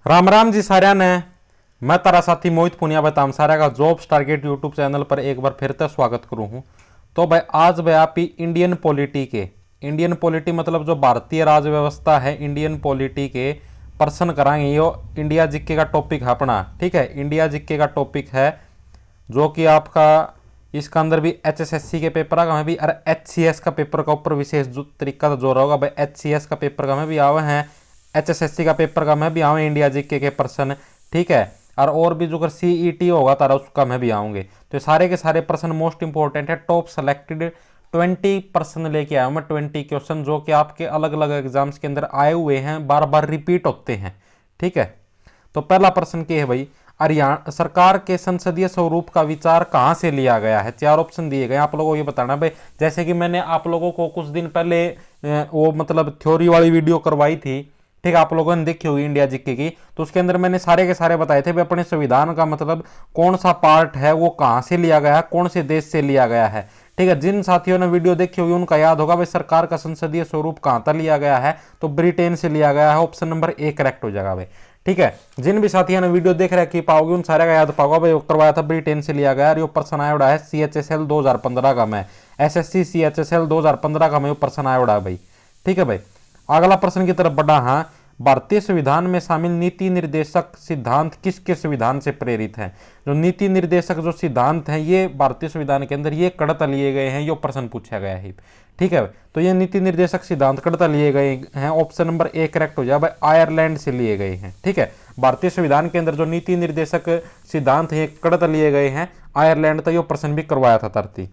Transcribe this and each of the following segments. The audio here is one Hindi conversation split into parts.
राम राम जी साਰਿਆਂ ने। मैं तारा साथी मोहित पुनिया बताम सारा का जॉब टारगेट यूट्यूब चैनल पर एक बार फिर से स्वागत करूँ हूँ। तो भाई आज भाई आप ही इंडियन पॉलिटी मतलब जो भारतीय राज व्यवस्था है इंडियन पॉलिटी के पर्सन कराएंगे। यो इंडिया जीके का टॉपिक है अपना, ठीक है। इंडिया जीके का टॉपिक है जो कि आपका इसका अंदर भी HSSC के पेपर का में भी और HCS का पेपर का ऊपर विशेष जो तरीका जो रहा होगा भाई HCS का पेपर का में भी आवे हैं, HSSC का पेपर का में भी आवे इंडिया जीके के पर्सन, ठीक है। और भी जो अगर CET होगा तारा उसका में भी आऊंगे। तो सारे के सारे पर्सन मोस्ट इंपॉर्टेंट है। टॉप सेलेक्टेड 20% लेके आया हूं मैं, 20 क्वेश्चन जो कि आपके अलग अलग एग्जाम्स के अंदर आए हुए हैं, बार बार रिपीट होते हैं, ठीक है। तो पहला प्रश्न क्या है भाई, हरियाणा सरकार के संसदीय स्वरूप का विचार कहां से लिया गया है। 4 ऑप्शन दिए गए, आप लोगों को ये बताना भाई। जैसे कि मैंने आप लोगों को कुछ दिन पहले वो मतलब थ्योरी वाली वीडियो करवाई थी, ठीक है, आप लोगों ने देखी होगी इंडिया जीके की। तो उसके अंदर मैंने सारे के सारे बताए थे भाई अपने संविधान का मतलब कौन सा पार्ट है वो कहां से लिया गया है, कौन से देश से लिया गया है, ठीक है। जिन साथियों ने वीडियो देखी होगी उनका याद होगा भाई सरकार का संसदीय स्वरूप कहां तक लिया गया है, तो ब्रिटेन से लिया गया है। ऑप्शन नंबर ए करेक्ट हो जाएगा भाई, ठीक है। जिन भी साथियों ने वीडियो देख रखी पाओगे उन सारे का याद पाओगा भाई, करवाया था ब्रिटेन से लिया गया। और ये पर्सन आया उड़ा है CHSL 2015 का मैं, SSC CHSL 2015 का मैं पर्सन आया उड़ा भाई, ठीक है भाई। अगला प्रश्न की तरफ बढ़ा। हाँ, भारतीय संविधान में शामिल नीति निर्देशक सिद्धांत किसके संविधान से प्रेरित हैं। जो नीति निर्देशक जो सिद्धांत हैं ये भारतीय संविधान के अंदर ये कड़ता लिए गए हैं, ये प्रश्न पूछा गया है, ठीक है। तो ये नीति निर्देशक सिद्धांत कड़ता लिए गए हैं। ऑप्शन नंबर ए करेक्ट हो जाए भाई, आयरलैंड से लिए गए हैं, ठीक है। भारतीय संविधान के अंदर जो नीति निर्देशक सिद्धांत है कड़ता लिए गए हैं आयरलैंड, तो ये प्रश्न भी करवाया था तरती।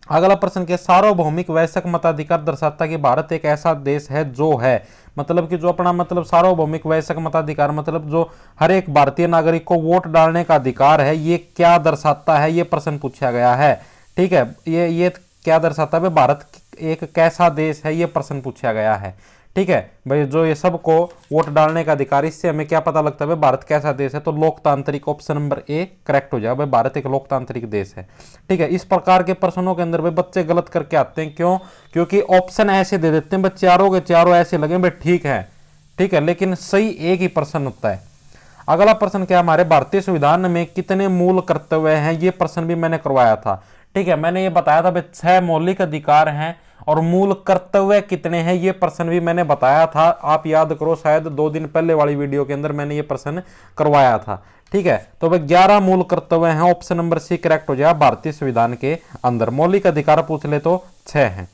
अगला प्रश्न क्या, सार्वभौमिक वयस्क मताधिकार दर्शाता कि भारत एक ऐसा देश है जो है, मतलब कि जो अपना मतलब सार्वभौमिक वयस्क मताधिकार मतलब जो हर एक भारतीय नागरिक को वोट डालने का अधिकार है, ये क्या दर्शाता है, ये प्रश्न पूछा गया है, ठीक है। ये क्या दर्शाता है, भारत एक कैसा देश है, ये प्रश्न पूछा गया है, ठीक है भाई। जो ये सबको वोट डालने का अधिकार, इससे हमें क्या पता लगता है भाई भारत कैसा देश है, तो लोकतांत्रिक। ऑप्शन नंबर ए करेक्ट हो जाए भाई, भारत एक लोकतांत्रिक देश है, ठीक है। इस प्रकार के प्रश्नों के अंदर भाई बच्चे गलत करके आते हैं, क्यों? क्योंकि ऑप्शन ऐसे दे देते हैं भाई, चारों के चारों ऐसे लगे भाई ठीक है, ठीक है, लेकिन सही एक ही प्रश्न होता है। अगला प्रश्न क्या, हमारे भारतीय संविधान में कितने मूल कर्तव्य हैं, ये प्रश्न भी मैंने करवाया था, ठीक है। मैंने ये बताया था भाई 6 मौलिक अधिकार हैं और मूल कर्तव्य कितने हैं, ये प्रश्न भी मैंने बताया था। आप याद करो, शायद 2 दिन पहले वाली वीडियो के अंदर मैंने ये प्रश्न करवाया था, ठीक है। तो भाई 11 मूल कर्तव्य हैं। ऑप्शन नंबर सी करेक्ट हो जाएगा, भारतीय संविधान के अंदर मौलिक अधिकार पूछ ले तो 6 हैं।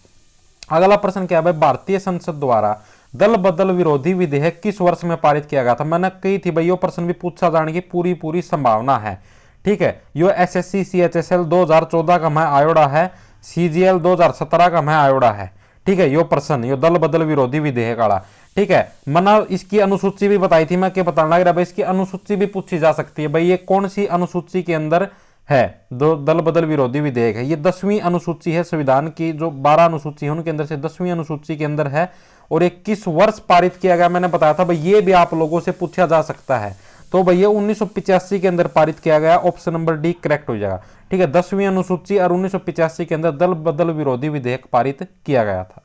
अगला प्रश्न क्या है भाई, भारतीय संसद द्वारा दल बदल विरोधी विधेयक किस वर्ष में पारित किया गया था। मैंने कही थी भाई ये प्रश्न भी पूछा जाने की पूरी संभावना है, ठीक है। यो SSC CHSL 2014 का मैं आयोडा है, CGL 2017 का मैं आयोडा है, ठीक है। यो प्रश्न यो दल बदल विरोधी विधेयक वाला, ठीक है। मना इसकी अनुसूची भी बताई थी मैं, क्या बताना लग रहा है भाई, इसकी अनुसूची भी पूछी जा सकती है भाई, ये कौन सी अनुसूची के अंदर है दो दल बदल विरोधी विधेयक है। ये 10वीं अनुसूची है संविधान की, जो 12 अनुसूची है उनके अंदर से 10वीं अनुसूची के अंदर है। और ये किस वर्ष पारित किया गया मैंने बताया था भाई, ये भी आप लोगों से पूछा जा सकता है। तो भैया 1985 के अंदर पारित किया गया। ऑप्शन नंबर डी करेक्ट हो जाएगा, ठीक है। 10वीं अनुसूची और 1985 के अंदर दल बदल विरोधी विधेयक पारित किया गया था।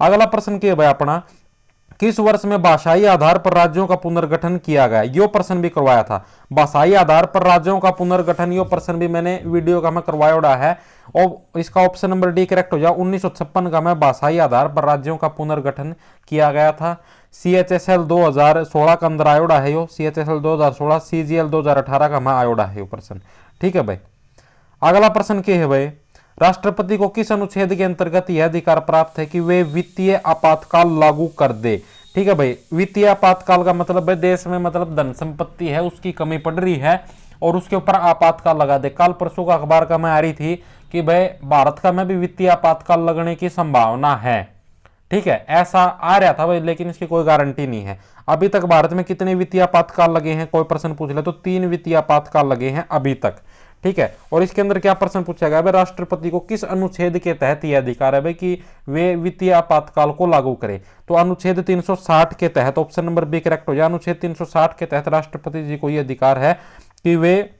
अगला प्रश्न क्या है भाई अपना, किस वर्ष में भाषाई आधार पर राज्यों का पुनर्गठन किया गया, यो प्रश्न भी करवाया था। भाषाई आधार पर राज्यों का पुनर्गठन, यो प्रश्न भी मैंने वीडियो का मैं करवाया उड़ा है। और इसका ऑप्शन नंबर डी करेक्ट हो जाए, 1956 का मैं भाषाई आधार पर राज्यों का पुनर्गठन किया गया था। CHSL 2016 का अंदर आयोडा है यो, CHSL 2016, CGL 2018 का मैं आयोडा है यो प्रश्न, ठीक है भाई। अगला प्रश्न क्या है भाई, राष्ट्रपति को किस अनुच्छेद के अंतर्गत यह अधिकार प्राप्त है कि वे वित्तीय आपातकाल लागू कर दे, ठीक है भाई। वित्तीय आपातकाल का मतलब भाई देश में मतलब धन संपत्ति है उसकी कमी पड़ रही है और उसके ऊपर आपातकाल लगा दे। कल परसों का अखबार का मैं आ रही थी कि भाई भारत का में भी वित्तीय आपातकाल लगने की संभावना है, ठीक है, ऐसा आ रहा था भाई, लेकिन इसकी कोई गारंटी नहीं है। अभी तक भारत में कितने वित्तीय आपातकाल लगे हैं, कोई प्रश्न पूछ ले तो 3 वित्तीय आपातकाल लगे हैं अभी तक, ठीक है। और इसके अंदर क्या प्रश्न पूछा गया भाई, राष्ट्रपति को किस अनुच्छेद के तहत यह अधिकार है भाई कि वे वित्तीय आपातकाल को लागू करें, तो अनुच्छेद 360 के तहत। ऑप्शन नंबर बी करेक्ट हो जाए, अनुच्छेद 360 के तहत राष्ट्रपति जी को यह अधिकार है कि वे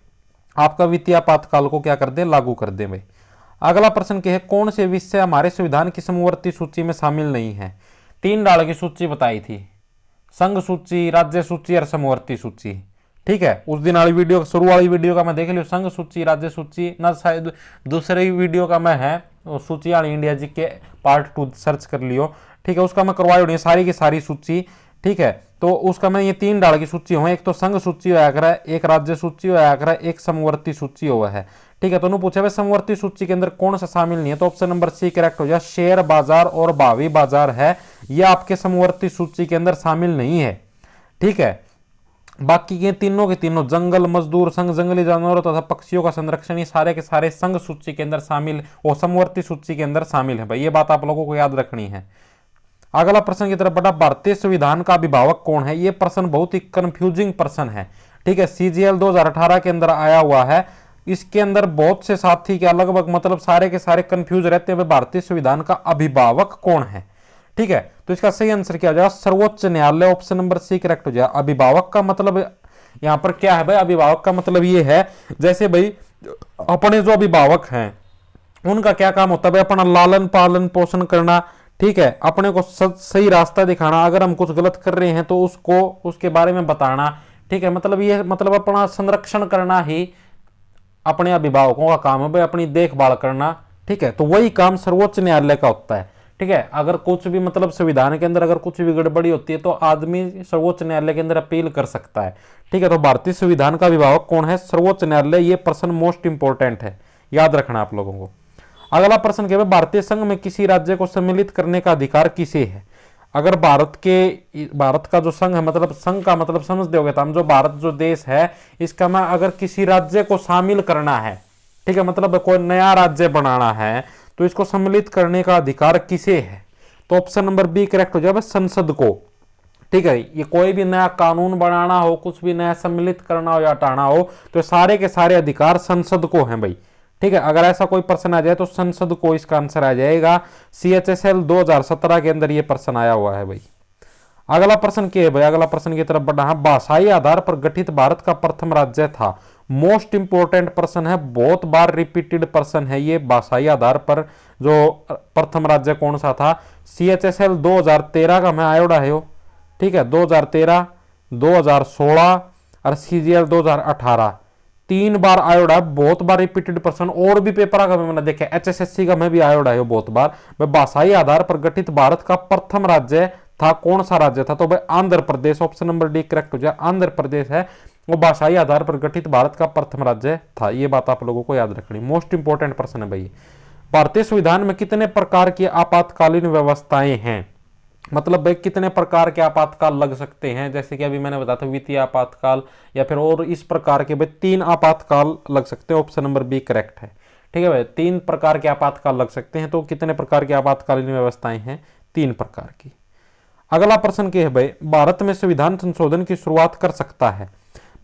आपका वित्तीय आपातकाल को क्या कर दे, लागू कर दे भाई। अगला प्रश्न क्या है, कौन से विषय हमारे संविधान की समवर्ती सूची में शामिल नहीं है। 3 डाल की सूची बताई थी, संघ सूची, राज्य सूची और समवर्ती सूची। ठीक है, उस दिन वाली वीडियो, शुरू वाली वीडियो का मैं देख लियो, संघ सूची, राज्य सूची ना, शायद दूसरे वीडियो का मैं है सूची वाली इंडिया जी के पार्ट 2 सर्च कर लियो। ठीक है, उसका मैं करवाई होनी सारी की सारी सूची। ठीक है, तो उसका मैं ये 3 डाल की सूची हो, एक तो संघ सूची होया करे, एक राज्य सूची होया करे, एक समवर्ती सूची हुआ है। ठीक है, तो उन्होंने पूछा भाई समवर्ती सूची के अंदर कौन सा शामिल नहीं है, तो ऑप्शन नंबर सी करेक्ट हो जाए, शेयर बाजार और भावी बाजार है, ये आपके समवर्ती सूची के अंदर शामिल नहीं है। ठीक है, बाकी के तीनों जंगल मजदूर संघ, जंगली जानवरों तथा पक्षियों का संरक्षण, ये सारे के सारे संघ सूची के अंदर शामिल और समवर्ती सूची के अंदर शामिल है भाई, ये बात आप लोगों को याद रखनी है। अगला प्रश्न की तरफ बढ़ा, भारतीय संविधान का अभिभावक कौन है, ये प्रश्न बहुत ही कंफ्यूजिंग प्रश्न है। ठीक है, CGL 2018 के अंदर आया हुआ है, इसके अंदर बहुत से साथी क्या लगभग मतलब सारे के सारे कंफ्यूज रहते हैं भारतीय संविधान का अभिभावक कौन है। ठीक है, तो इसका सही आंसर क्या हो जाएगा, सर्वोच्च न्यायालय, ऑप्शन नंबर सी करेक्ट हो जाएगा। अभिभावक का मतलब यहां पर क्या है भाई, अभिभावक का मतलब ये है जैसे भाई अपने जो अभिभावक हैं उनका क्या काम होता है भाई, अपना लालन पालन पोषण करना। ठीक है, अपने को सही रास्ता दिखाना, अगर हम कुछ गलत कर रहे हैं तो उसको उसके बारे में बताना। ठीक है, मतलब ये मतलब अपना संरक्षण करना ही अपने अभिभावकों का काम है भाई, अपनी देखभाल करना। ठीक है, तो वही काम सर्वोच्च न्यायालय का होता है। ठीक है, अगर कुछ भी मतलब संविधान के अंदर अगर कुछ भी गड़बड़ी होती है तो आदमी सर्वोच्च न्यायालय के अंदर अपील कर सकता है। ठीक है, तो भारतीय संविधान का अभिभावक कौन है, सर्वोच्च न्यायालय, ये प्रश्न मोस्ट इंपोर्टेंट है, याद रखना आप लोगों को। अगला प्रश्न क्या है, भारतीय संघ में किसी राज्य को सम्मिलित करने का अधिकार किसे है। अगर भारत का जो संघ है, मतलब संघ का मतलब समझते होगे, तो हम जो भारत जो देश है इसका मैं अगर किसी राज्य को शामिल करना है, ठीक है, मतलब कोई नया राज्य बनाना है तो इसको सम्मिलित करने का अधिकार किसे है, तो ऑप्शन नंबर बी करेक्ट हो जाएगा, संसद को। ठीक है, ये कोई भी नया कानून बनाना हो, कुछ भी नया सम्मिलित करना हो या हटाना हो, तो सारे के सारे अधिकार संसद को हैं भाई। ठीक है, अगर ऐसा कोई प्रश्न आ जाए तो संसद को इसका आंसर आ जाएगा। CHSL 2017 के अंदर ये प्रश्न आया हुआ है भाई। अगला प्रश्न क्या है भाई, अगला प्रश्न की तरफ बढ़ा है, भाषाई आधार पर गठित भारत का प्रथम राज्य था। मोस्ट इंपोर्टेंट प्रश्न है, बहुत बार रिपीटेड प्रश्न है ये, भाषाई आधार पर जो प्रथम राज्य कौन सा था। CHSL 2013 का मैं आयोडा है। ठीक है, 2013, 2016 और CGL 2018 3 बार आयोडा है, बहुत बार रिपीटेड प्रश्न। और भी पेपर का मैंने देखा, HSSC का मैं भी आयोडा है बहुत बार। भाषाई आधार पर गठित भारत का प्रथम राज्य था, कौन सा राज्य था, तो भाई Andhra Pradesh, option number D correct हो जाए, आंध्र प्रदेश है वो भाषाई आधार पर गठित भारत का प्रथम राज्य था। ये बात आप लोगों को याद रखनी, मोस्ट इंपोर्टेंट प्रश्न है भाई। भारतीय संविधान में कितने प्रकार की आपातकालीन व्यवस्थाएं हैं, मतलब भाई कितने प्रकार के आपातकाल लग सकते हैं, जैसे कि अभी मैंने बताया था वित्तीय आपातकाल या फिर और इस प्रकार के भाई 3 आपातकाल लग सकते हैं, ऑप्शन नंबर बी करेक्ट है। ठीक है भाई, 3 प्रकार के आपातकाल लग सकते हैं, तो कितने प्रकार की आपातकालीन व्यवस्थाएं हैं, 3 प्रकार की। अगला प्रश्न क्या है भाई, भारत में संविधान संशोधन की शुरुआत कर सकता है,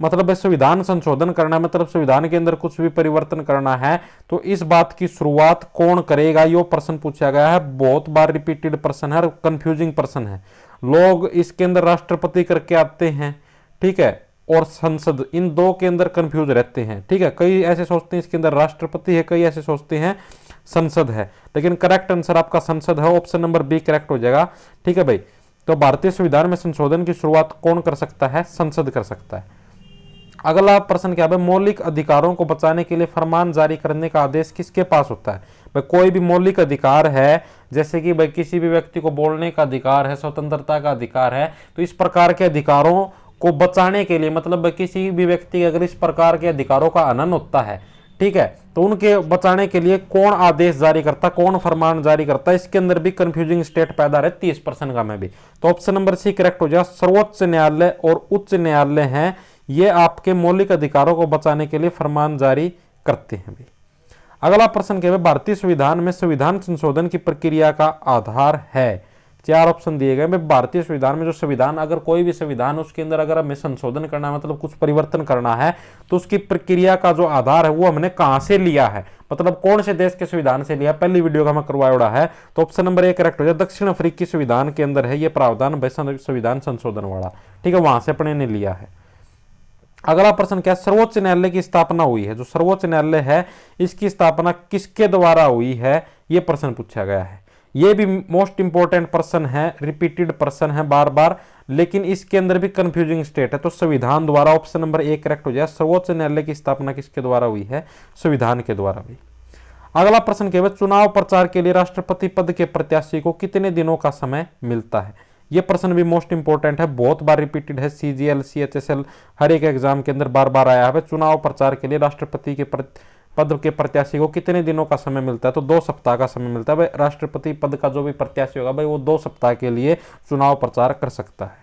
मतलब संविधान संशोधन करना मतलब संविधान के अंदर कुछ भी परिवर्तन करना है तो इस बात की शुरुआत कौन करेगा, यो प्रश्न पूछा गया है, बहुत बार रिपीटेड प्रश्न है और कंफ्यूजिंग प्रश्न है। लोग इसके अंदर राष्ट्रपति करके आते हैं, ठीक है, और संसद, इन दो के अंदर कंफ्यूज रहते हैं। ठीक है, कई ऐसे सोचते हैं इसके अंदर राष्ट्रपति है, कई ऐसे सोचते हैं संसद है, लेकिन करेक्ट आंसर आपका संसद है, ऑप्शन नंबर बी करेक्ट हो जाएगा। ठीक है भाई, तो भारतीय संविधान में संशोधन की शुरुआत कौन कर सकता है, संसद कर सकता है। अगला प्रश्न क्या है, मौलिक अधिकारों को बचाने के लिए फरमान जारी करने का आदेश किसके पास होता है। भाई कोई भी मौलिक अधिकार है, जैसे कि भाई किसी भी व्यक्ति को बोलने का अधिकार है, स्वतंत्रता का अधिकार है, तो इस प्रकार के अधिकारों को बचाने के लिए मतलब किसी भी व्यक्ति अगर इस प्रकार के अधिकारों का हनन होता है, ठीक है, तो उनके बचाने के लिए कौन आदेश जारी करता, कौन फरमान जारी करता है, इसके अंदर भी कंफ्यूजिंग स्टेट पैदा रहती है इस प्रश्न का में भी, तो ऑप्शन नंबर सी करेक्ट हो जाए। सर्वोच्च न्यायालय और उच्च न्यायालय हैं, ये आपके मौलिक अधिकारों को बचाने के लिए फरमान जारी करते हैं भी। अगला प्रश्न क्या है, भारतीय संविधान में संविधान संशोधन की प्रक्रिया का आधार है। 4 ऑप्शन दिए गए। भारतीय संविधान में जो संविधान, अगर कोई भी संविधान उसके अंदर अगर हमें संशोधन करना है मतलब कुछ परिवर्तन करना है तो उसकी प्रक्रिया का जो आधार है वो हमने कहां से लिया है, मतलब कौन से देश के संविधान से लिया, पहली वीडियो का मैं करवाया है, तो ऑप्शन नंबर ए करेक्ट हो जाए। दक्षिण अफ्रीकी संविधान के अंदर है ये प्रावधान संविधान संशोधन वाला, ठीक है, वहां से अपने ने लिया है। अगला प्रश्न क्या है, सर्वोच्च न्यायालय की स्थापना हुई है, जो सर्वोच्च न्यायालय है इसकी स्थापना किसके द्वारा हुई है, यह प्रश्न पूछा गया है। ये भी मोस्ट इंपॉर्टेंट पर्सन है, रिपीटेड पर्सन है बार बार, लेकिन इसके अंदर भी कंफ्यूजिंग स्टेट है। तो संविधान द्वारा ऑप्शन नंबर ए करेक्ट हो जाए। सर्वोच्च न्यायालय की स्थापना किसके द्वारा हुई है? संविधान के द्वारा हुई। अगला प्रश्न केवल चुनाव प्रचार के लिए राष्ट्रपति पद के प्रत्याशी को कितने दिनों का समय मिलता है? यह प्रश्न भी मोस्ट इंपॉर्टेंट है, बहुत बार रिपीटेड है, सीजीएल सीएचएसएल हर एक एग्जाम के अंदर बार बार आया है। चुनाव प्रचार के लिए राष्ट्रपति के पद के प्रत्याशी को कितने दिनों का समय मिलता है? तो 2 सप्ताह का समय मिलता है भाई। राष्ट्रपति पद का जो भी प्रत्याशी होगा भाई वो 2 सप्ताह के लिए चुनाव प्रचार कर सकता है।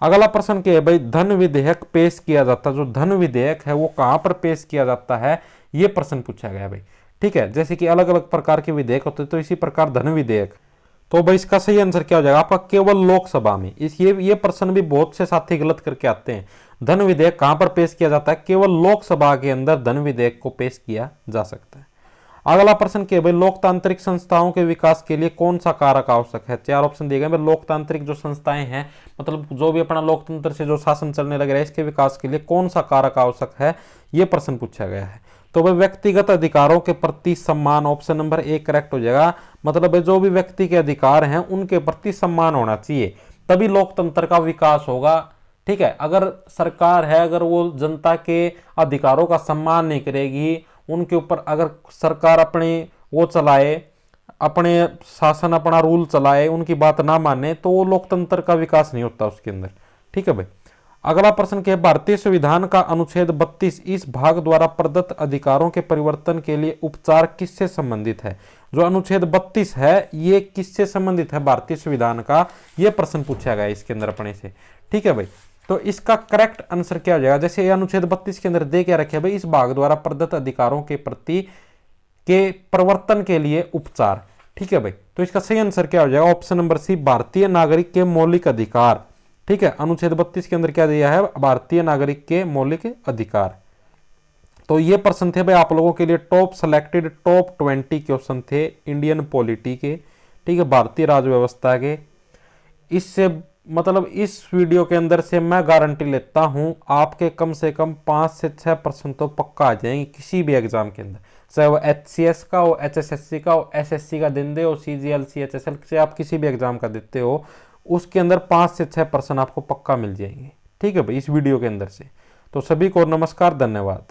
अगला प्रश्न क्या है भाई? धन विधेयक पेश किया जाता है, जो धन विधेयक है वो कहां पर पेश किया जाता है? ये प्रश्न पूछा गया भाई। ठीक है, जैसे कि अलग अलग प्रकार के विधेयक होते हैं, तो इसी प्रकार धन विधेयक। तो भाई इसका सही आंसर क्या हो जाएगा आपका? केवल लोकसभा में। ये प्रश्न भी बहुत से साथी गलत करके आते हैं। धन विधेयक कहां पर पेश किया जाता है? केवल लोकसभा के अंदर धन विधेयक को पेश किया जा सकता है। अगला प्रश्न क्या है भाई? लोकतांत्रिक संस्थाओं के विकास के लिए कौन सा कारक आवश्यक है? 4 ऑप्शन दिए गए भाई। लोकतांत्रिक जो संस्थाएं हैं, मतलब जो भी अपना लोकतंत्र से जो शासन चलने लग रहा है, इसके विकास के लिए कौन सा कारक आवश्यक है? ये प्रश्न पूछा गया है। तो भाई व्यक्तिगत अधिकारों के प्रति सम्मान, ऑप्शन नंबर ए करेक्ट हो जाएगा। मतलब जो भी व्यक्ति के अधिकार हैं उनके प्रति सम्मान होना चाहिए, तभी लोकतंत्र का विकास होगा। ठीक है, अगर सरकार है, अगर वो जनता के अधिकारों का सम्मान नहीं करेगी, उनके ऊपर अगर सरकार अपने वो चलाए, अपने शासन अपना रूल चलाए, उनकी बात ना माने, तो वो लोकतंत्र का विकास नहीं होता उसके अंदर। ठीक है भाई। अगला प्रश्न क्या है? भारतीय संविधान का अनुच्छेद 32 इस भाग द्वारा प्रदत्त अधिकारों के परिवर्तन के लिए उपचार किससे संबंधित है? जो अनुच्छेद 32 है ये किससे संबंधित है? भारतीय संविधान का। यह प्रश्न पूछा गया इसके अंदर अपने से। ठीक है भाई, तो इसका करेक्ट आंसर क्या हो जाएगा? जैसे अनुच्छेद 32 के अंदर दे क्या रखे भाई? इस भाग द्वारा प्रदत्त अधिकारों के प्रति के परिवर्तन के लिए उपचार। ठीक है भाई, तो इसका सही आंसर क्या हो जाएगा? ऑप्शन नंबर सी, भारतीय नागरिक के मौलिक अधिकार। ठीक है, अनुच्छेद 32 के अंदर क्या दिया है? भारतीय नागरिक के मौलिक अधिकार। तो ये प्रश्न थे भाई आप लोगों के लिए टॉप सेलेक्टेड, टॉप 20 क्वेश्चन थे इंडियन पॉलिटी के। ठीक है, भारतीय राज्य व्यवस्था के। इससे मतलब इस वीडियो के अंदर से मैं गारंटी लेता हूं आपके कम से कम 5 से 6 प्रश्न तो पक्का आ जाएंगे किसी भी एग्जाम के अंदर, चाहे वो HCS का हो, HSSC का हो, SSC का दिन दे हो, CGL CHSL से आप किसी भी एग्जाम का देते हो, उसके अंदर 5 से 6 प्रश्न आपको पक्का मिल जाएंगे। ठीक है भाई, इस वीडियो के अंदर से। तो सभी को नमस्कार, धन्यवाद।